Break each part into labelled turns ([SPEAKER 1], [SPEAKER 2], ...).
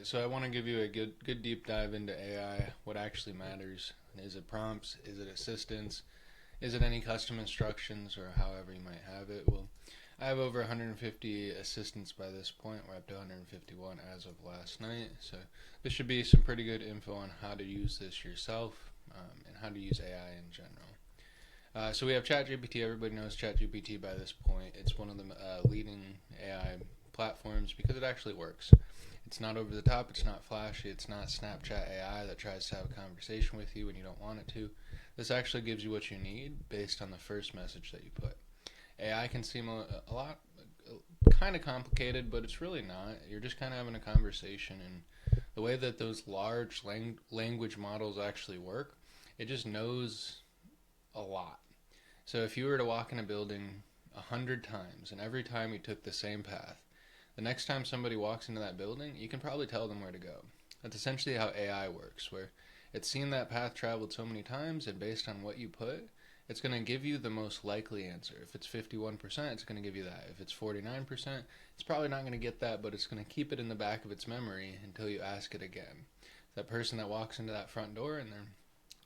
[SPEAKER 1] Alright, so I want to give you a good deep dive into AI. What actually matters? Is it prompts? Is it assistance? Is it any custom instructions or however you might have it? Well, I have over 150 assistants by this point. We're up to 151 as of last night. So this should be some pretty good info on how to use this yourself and how to use AI in general. So we have ChatGPT. Everybody knows ChatGPT by this point. It's one of the leading AI platforms because it actually works. It's not over the top, it's not flashy, it's not Snapchat AI that tries to have a conversation with you when you don't want it to. This actually gives you what you need based on the first message that you put. AI can seem a lot kind of complicated, but it's really not. You're just kind of having a conversation, and the way that those large language models actually work, it just knows a lot. So if you were to walk in a building 100 times, and every time you took the same path, the next time somebody walks into that building, you can probably tell them where to go. That's essentially how AI works, where it's seen that path traveled so many times, and based on what you put, it's going to give you the most likely answer. If it's 51%, it's going to give you that. If it's 49%, it's probably not going to get that, but it's going to keep it in the back of its memory until you ask it again. That person that walks into that front door and they're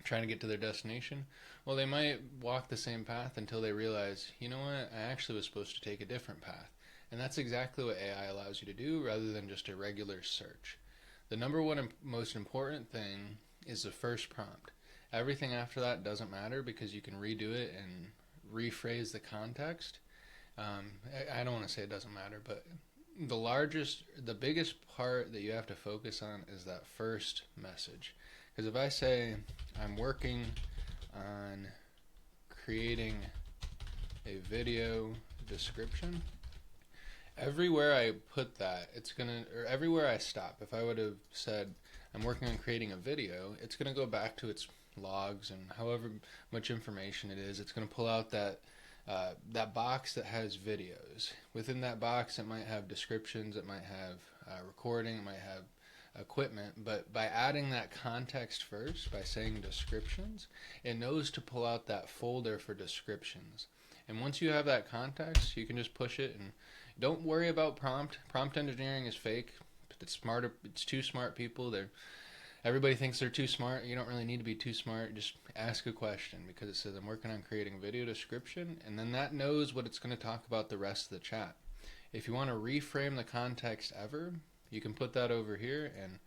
[SPEAKER 1] trying to get to their destination, well, they might walk the same path until they realize, you know what, I actually was supposed to take a different path. And that's exactly what AI allows you to do rather than just a regular search. The number one most important thing is the first prompt. Everything after that doesn't matter because you can redo it and rephrase the context. I don't want to say it doesn't matter, but the biggest part that you have to focus on is that first message. Because if I say I'm working on creating a video description, everywhere I put that, or everywhere I stop, if I would have said I'm working on creating a video, it's gonna go back to its logs and however much information it is. It's gonna pull out that box that has videos. Within that box, it might have descriptions, it might have recording, it might have equipment, but by adding that context first, by saying descriptions, it knows to pull out that folder for descriptions. And once you have that context, you can just push it, and don't worry about prompt. Prompt engineering is fake. It's too smart people. Everybody thinks they're too smart. You don't really need to be too smart. Just ask a question because it says I'm working on creating a video description, and then that knows what it's going to talk about the rest of the chat. If you want to reframe the context ever, you can put that over here, and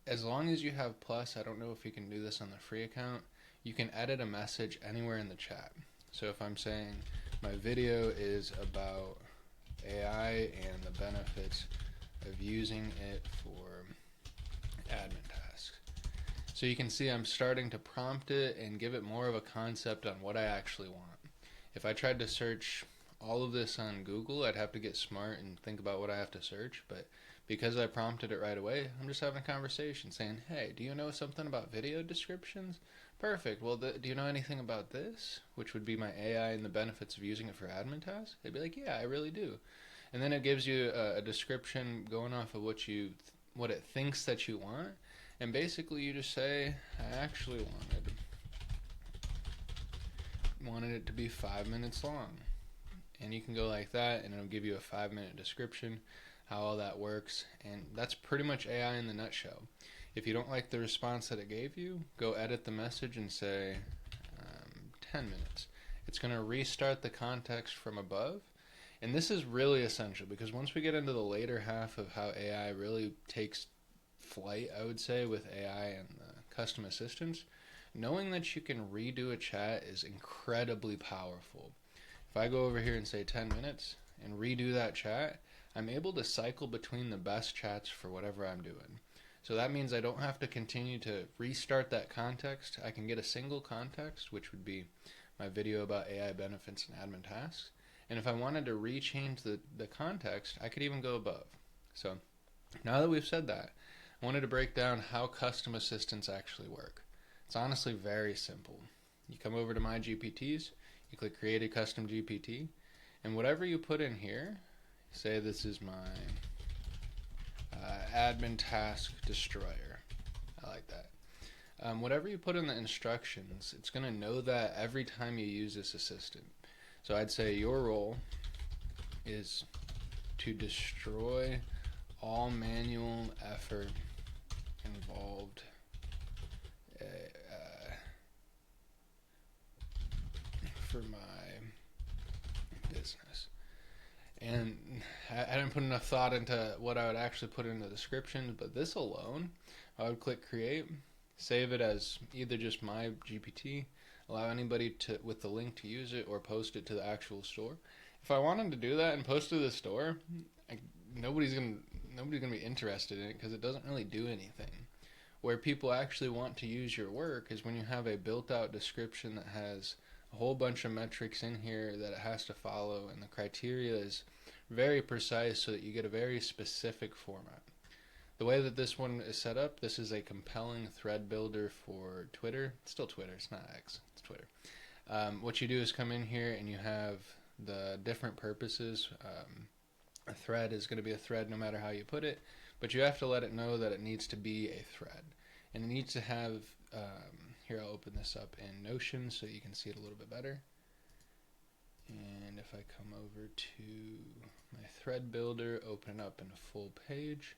[SPEAKER 1] as long as you have plus, I don't know if you can do this on the free account, you can edit a message anywhere in the chat. So if I'm saying my video is about AI and the benefits of using it for admin tasks. So you can see I'm starting to prompt it and give it more of a concept on what I actually want. If I tried to search all of this on Google, I'd have to get smart and think about what I have to search, but because I prompted it right away, I'm just having a conversation saying, hey, do you know something about video descriptions? Perfect. Well, do you know anything about this? Which would be my AI and the benefits of using it for admin tasks. They'd be like, yeah, I really do. And then it gives you a description going off of what it thinks that you want. And basically you just say, I actually wanted it to be 5 minutes long. And you can go like that, and it'll give you a 5-minute description, how all that works. And that's pretty much AI in the nutshell. If you don't like the response that it gave you, go edit the message and say 10 minutes. It's going to restart the context from above. And this is really essential because once we get into the later half of how AI really takes flight, I would say, with AI and custom assistants, knowing that you can redo a chat is incredibly powerful. If I go over here and say 10 minutes and redo that chat, I'm able to cycle between the best chats for whatever I'm doing. So that means I don't have to continue to restart that context. I can get a single context, which would be my video about AI benefits and admin tasks. And if I wanted to rechange the context, I could even go above. So now that we've said that, I wanted to break down how custom assistants actually work. It's honestly very simple. You come over to my GPTs, you click create a custom GPT, and whatever you put in here, say this is my admin task destroyer. I like that. Whatever you put in the instructions, it's going to know that every time you use this assistant. So I'd say your role is to destroy all manual effort involved for my business. And I didn't put enough thought into what I would actually put in the description, but this alone, I would click create, save it as either just my GPT, allow anybody to with the link to use it, or post it to the actual store. If I wanted to do that and post to the store, nobody's gonna be interested in it because it doesn't really do anything. Where people actually want to use your work is when you have a built-out description that has a whole bunch of metrics in here that it has to follow, and the criteria is very precise so that you get a very specific format. The way that this one is set up, this is a compelling thread builder for Twitter. It's still Twitter, it's not X, it's Twitter. What you do is come in here and you have the different purposes. A thread is going to be a thread no matter how you put it, but you have to let it know that it needs to be a thread. And it needs to have, here I'll open this up in Notion so you can see it a little bit better. And if I come over to my thread builder, open it up in a full page,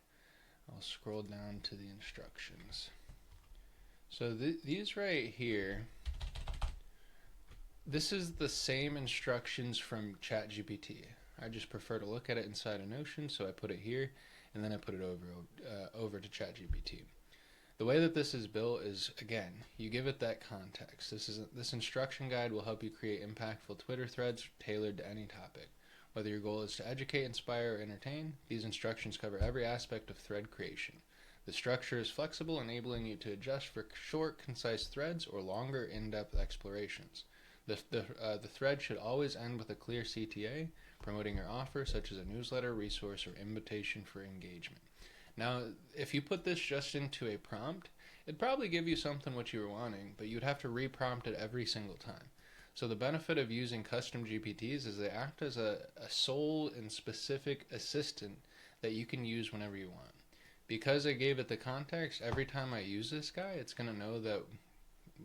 [SPEAKER 1] I'll scroll down to the instructions. So these right here, this is the same instructions from ChatGPT. I just prefer to look at it inside of Notion, so I put it here, and then I put it over to ChatGPT. The way that this is built is, again, you give it that context. This instruction guide will help you create impactful Twitter threads tailored to any topic. Whether your goal is to educate, inspire, or entertain, these instructions cover every aspect of thread creation. The structure is flexible, enabling you to adjust for short, concise threads or longer, in-depth explorations. The thread should always end with a clear CTA, promoting your offer, such as a newsletter, resource, or invitation for engagement. Now, if you put this just into a prompt, it'd probably give you something what you were wanting, but you'd have to re-prompt it every single time. So the benefit of using custom GPTs is they act as a sole and specific assistant that you can use whenever you want. Because I gave it the context, every time I use this guy, it's going to know that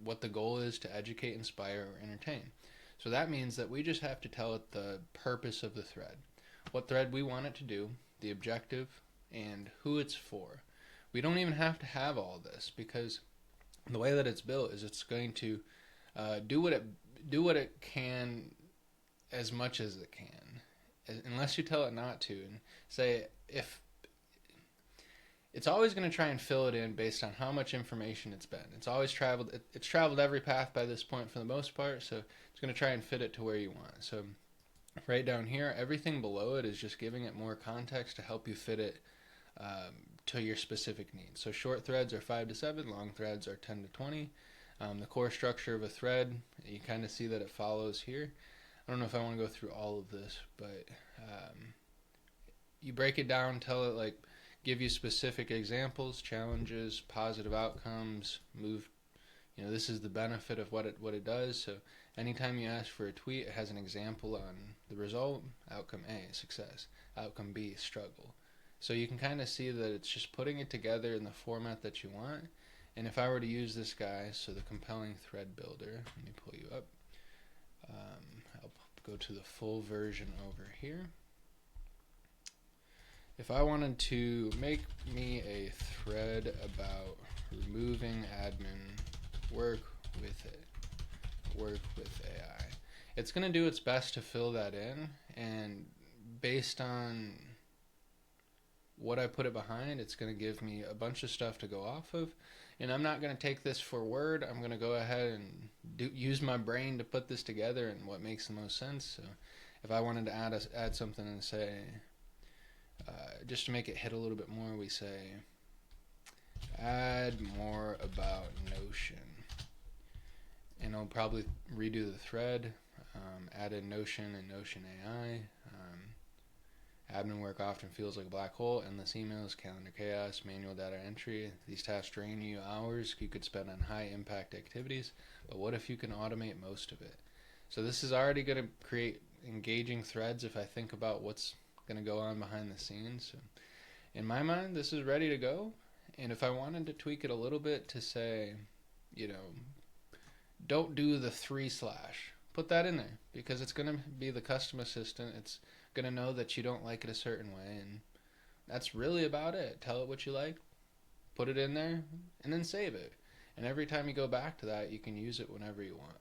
[SPEAKER 1] what the goal is to educate, inspire, or entertain. So that means that we just have to tell it the purpose of the thread, what thread we want it to do, the objective, and who it's for. We don't even have to have all this, because the way that it's built is it's going to do what it can as much as it can, unless you tell it not to. And say, if it's always going to try and fill it in based on how much information it's been. It's always traveled. It's traveled every path by this point for the most part, so it's going to try and fit it to where you want. So right down here, everything below it is just giving it more context to help you fit it to your specific needs. So short threads are 5 to 7, long threads are 10 to 20. The core structure of a thread, you kind of see that it follows here. I don't know if I want to go through all of this, but you break it down, tell it, like, give you specific examples, challenges, positive outcomes, this is the benefit of what it does. So anytime you ask for a tweet, it has an example on the result. Outcome A, success. Outcome B, struggle. So you can kind of see that it's just putting it together in the format that you want. And if I were to use this guy, so the compelling thread builder, let me pull you up. I'll go to the full version over here. If I wanted to make me a thread about removing admin, work with AI, it's going to do its best to fill that in, and based on what I put it behind, it's going to give me a bunch of stuff to go off of. And I'm not going to take this for word. I'm going to go ahead and use my brain to put this together and what makes the most sense. So if I wanted to add something and say, just to make it hit a little bit more, we say, add more about Notion. And I'll probably redo the thread, add in Notion and Notion AI. Admin work often feels like a black hole. Endless emails, calendar chaos, manual data entry. These tasks drain you hours you could spend on high impact activities. But what if you can automate most of it? So this is already going to create engaging threads if I think about what's going to go on behind the scenes. So in my mind, this is ready to go. And if I wanted to tweak it a little bit to say, don't do the 3/, put that in there, because it's going to be the custom assistant. It's going to know that you don't like it a certain way, and That's really about it. Tell it what you like, put it in there, and then save it. And every time you go back to that, you can use it whenever you want.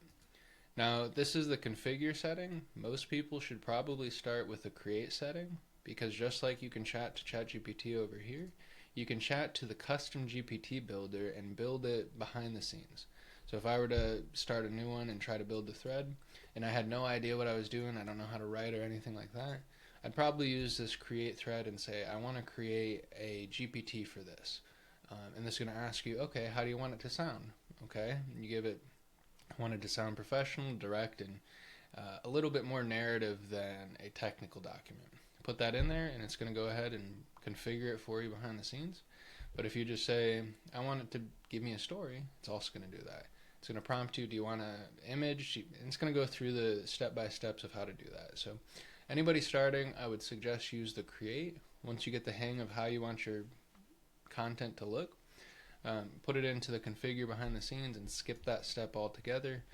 [SPEAKER 1] Now, this is the configure setting. Most people should probably start with the create setting, because just like you can chat to ChatGPT over here, you can chat to the custom GPT builder and build it behind the scenes. So if I were to start a new one and try to build the thread, and I had no idea what I was doing, I don't know how to write or anything like that, I'd probably use this create thread and say, I want to create a GPT for this. And this is going to ask you, okay, how do you want it to sound? Okay, and you give it, I want it to sound professional, direct, and a little bit more narrative than a technical document. Put that in there, and it's going to go ahead and configure it for you behind the scenes. But if you just say, I want it to give me a story, it's also going to do that. It's going to prompt you, do you want an image? And it's going to go through the step-by-steps of how to do that. So anybody starting, I would suggest use the create. Once you get the hang of how you want your content to look, put it into the configure behind the scenes and skip that step altogether,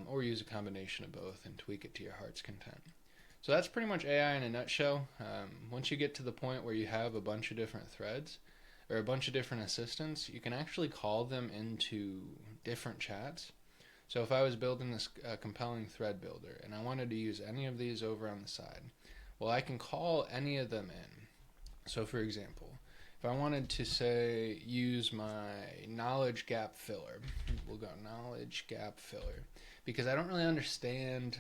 [SPEAKER 1] or use a combination of both and tweak it to your heart's content. So that's pretty much AI in a nutshell. Once you get to the point where you have a bunch of different threads or a bunch of different assistants, you can actually call them into different chats. So if I was building this compelling thread builder and I wanted to use any of these over on the side, well, I can call any of them in. So for example, if I wanted to say use my knowledge gap filler, we'll go knowledge gap filler, because I don't really understand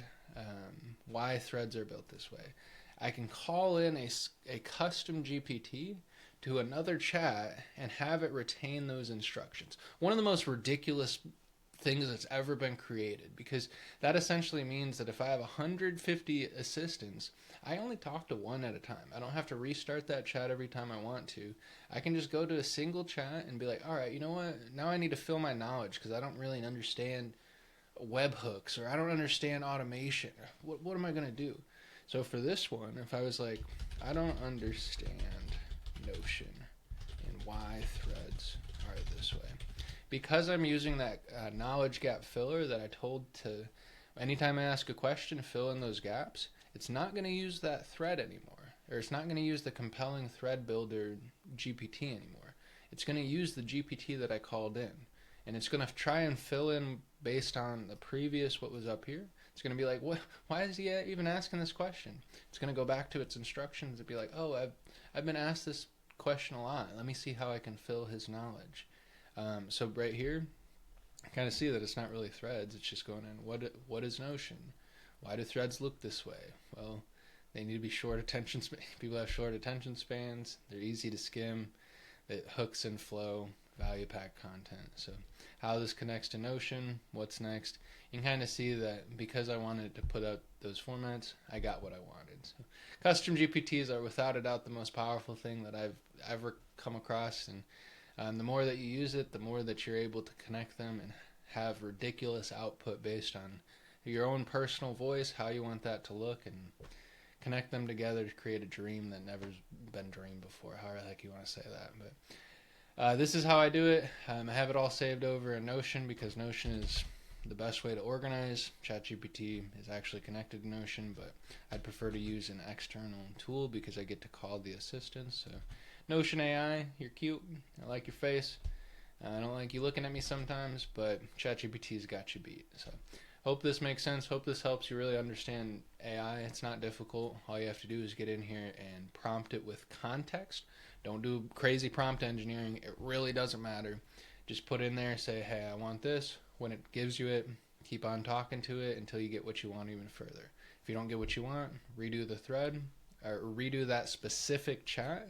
[SPEAKER 1] why threads are built this way. I can call in a custom GPT to another chat and have it retain those instructions. One of the most ridiculous things that's ever been created, because that essentially means that if I have 150 assistants, I only talk to one at a time. I don't have to restart that chat every time I want to. I can just go to a single chat and be like, all right, you know what? Now I need to fill my knowledge because I don't really understand webhooks, or I don't understand automation. What am I going to do? So for this one, if I was like, I don't understand Notion and why threads are this way, because I'm using that knowledge gap filler that I told to, anytime I ask a question, fill in those gaps, it's not going to use that thread anymore, or it's not going to use the compelling thread builder GPT anymore. It's going to use the GPT that I called in, and it's going to try and fill in based on the previous, what was up here. It's going to be like, what? Why is he even asking this question? It's going to go back to its instructions and be like, oh, I've been asked this question a lot. Let me see how I can fill his knowledge. So right here, I kind of see that it's not really threads. It's just going in, what is Notion? Why do threads look this way? Well, they need to be short attention span. People have short attention spans. They're easy to skim. It hooks and flow, value pack content. So how this connects to Notion, what's next? You can kind of see that because I wanted to put out those formats, I got what I wanted. So custom GPTs are without a doubt the most powerful thing that I've ever come across, and the more that you use it, the more that you're able to connect them and have ridiculous output based on your own personal voice, how you want that to look, and connect them together to create a dream that never's been dreamed before, however the heck you want to say that. But this is how I do it. I have it all saved over in Notion because Notion is the best way to organize. ChatGPT is actually connected to Notion, but I'd prefer to use an external tool because I get to call the assistants. So Notion AI, you're cute. I like your face. I don't like you looking at me sometimes, but ChatGPT's got you beat. So hope this makes sense. Hope this helps you really understand AI. It's not difficult. All you have to do is get in here and prompt it with context. Don't do crazy prompt engineering. It really doesn't matter. Just put in there, say, hey, I want this. When it gives you it, keep on talking to it until you get what you want even further. If you don't get what you want, redo the thread, or redo that specific chat.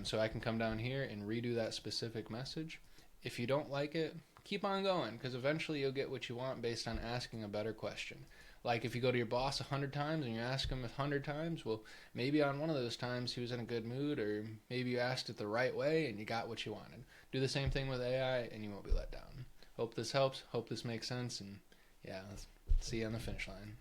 [SPEAKER 1] So I can come down here and redo that specific message. If you don't like it, keep on going, because eventually you'll get what you want based on asking a better question. Like if you go to your boss 100 times and you ask him 100 times, well, maybe on one of those times he was in a good mood, or maybe you asked it the right way and you got what you wanted. Do the same thing with AI and you won't be let down. Hope this helps. Hope this makes sense. And yeah, let's see you on the finish line.